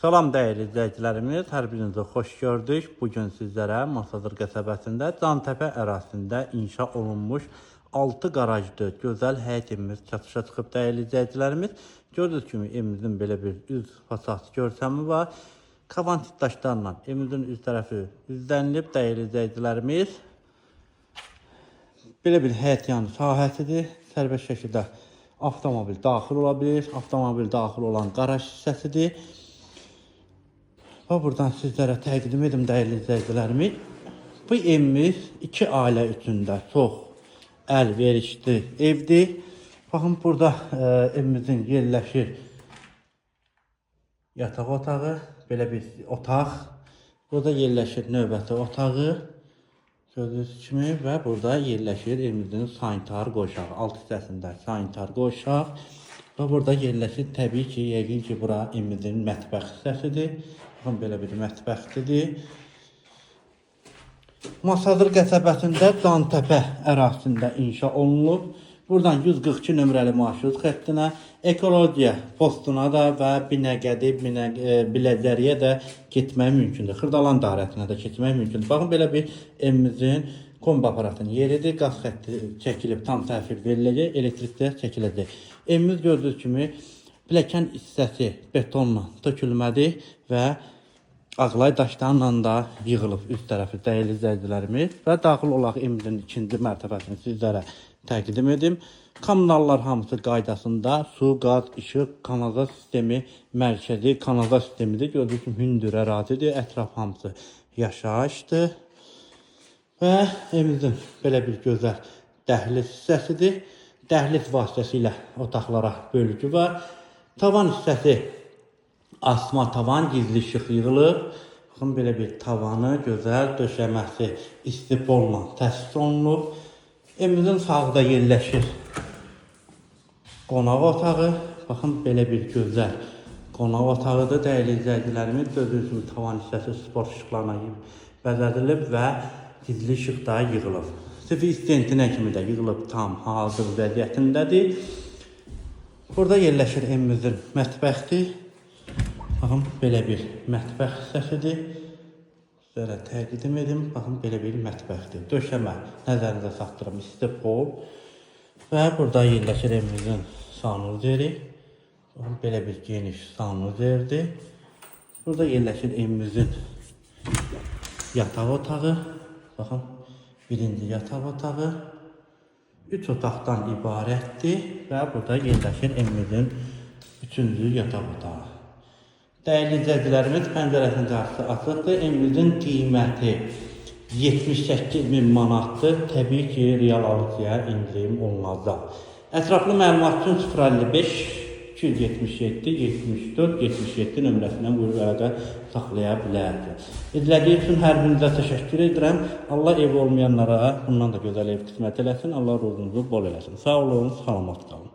Salam dəyərli izləyicilərimiz, hər birinizi xoş gördük. Bugün sizlərə Masadır qəsəbəsində Cantəpə ərazisində inşa olunmuş 6 qarajlı gözəl həyət evimiz çatışa çıxıb dəyərli izləyicilərimiz. Gördüyünüz kimi evimizin belə bir üz fasad görsəmi var. Kavantit daşlarla evimizin üz tərəfi üzlənilib dəyərli izləyicilərimiz. Belə bir həyət yanı sahəsidir. Sərbəst şəkildə avtomobil daxil ola bilir. Avtomobil daxil olan qaraj hissəsidir. Və buradan sizlərə təqdim edim dəyərli izləyicilərimiz. Bu evimiz 2 ailə üçün də çox əlverişli evdir. Baxın, burada evimizin yerləşir yataq otağı, belə bir otaq. Burada yerləşir növbəti otağı. Gördüyünüz kimi və burada yerləşir evimizin sanitar qoşağı. Alt hissəsində sanitar qoşaq. Və burada yerləşir təbii ki, yəqin ki, bura evimizin mətbəx hissəsidir. Baxın, belə bir mətbəxdir. Masadır qəsəbəsində Cantəpə ərazisində inşa olunub. Buradan 142 nömrəli marşrut xəttinə, ekologiya postuna da və Binəqədi, Biləcəriyə də getmək mümkündür. Xırdalan dairəsinə də keçmək mümkündür. Baxın, belə bir evimizin kombi aparatının yeridir. Qaz xətti çəkilib, tam təhvil veriləcək, elektrikdə çəkiləcək. Evimiz gördüyünüz kimi pilləkən hissəsi betonla tökülmədir və ağlay daşlarla da yığılıb üst tərəfi dəyərli izləyicilərimiz. Və daxil olaq evimizin ikinci mərtəbəsini sizlərə təqdim edim. Kommunallar hamısı qaydasında su, qaz, işıq, kanalizasiya sistemi, mərkəzi kanalizasiya sistemidir. Gördüyünüz kimi hündür ərazidir, ətraf hamısı yaşayışdır. Və evimizin belə bir gözəl dəhliz hissəsidir. Dəhliz vasitəsilə otaqlara bölgü var. Tavan hissəsi asma tavan, gizli işıq yığılıb. Baxın, belə bir tavanı gözəl, döşəməsi istipolla təsis olunub. Evimizin sağda yerləşir qonaq otağı. Baxın, belə bir gözəl qonaq otağıdır. Dəyərli izləyicilərimiz, gördüyünüz kimi tavan hissəsi sport işıqlarına bəzədilib və gizli işıq da yığılıb. Sıfır istentinə kimi də yığılıb, tam hazır vəziyyətindədir. Burada yerləşir evimizin mətbəxdir. Baxın, belə bir mətbəx hissəsidir. Sizlərə təqdim edim. Baxın, belə bir mətbəxdir. Döşəmə nəzərinizə saxdırım, istipol. Və burada yerləşir evimizin sanuzeri. Baxın, belə bir geniş sanuzerdir. Burada yerləşir evimizin yataq otağı. Baxın, birinci yataq otağı. 3 otaqdan ibarətdir. Və burada yerləşir evimizin 3-cü yataq otağı. Dəyərli izləyicilərimiz, pəncərəsinin qarşısı açıqdır. Evimizin qiyməti 78.000 manatdır. Təbii ki, real alıcıya indirim olunacaq. Ətraflı məlumat üçün 055 277 74 77 nömrəsindən buyurub əlaqə saxlaya bilərsiniz. İzlədiyiniz üçün hər birinizə təşəkkür edirəm. Allah ev olmayanlara bundan da gözəl ev qismət eləsin. Allah ruzunuzu bol eləsin. Sağ olun, salamat qalın.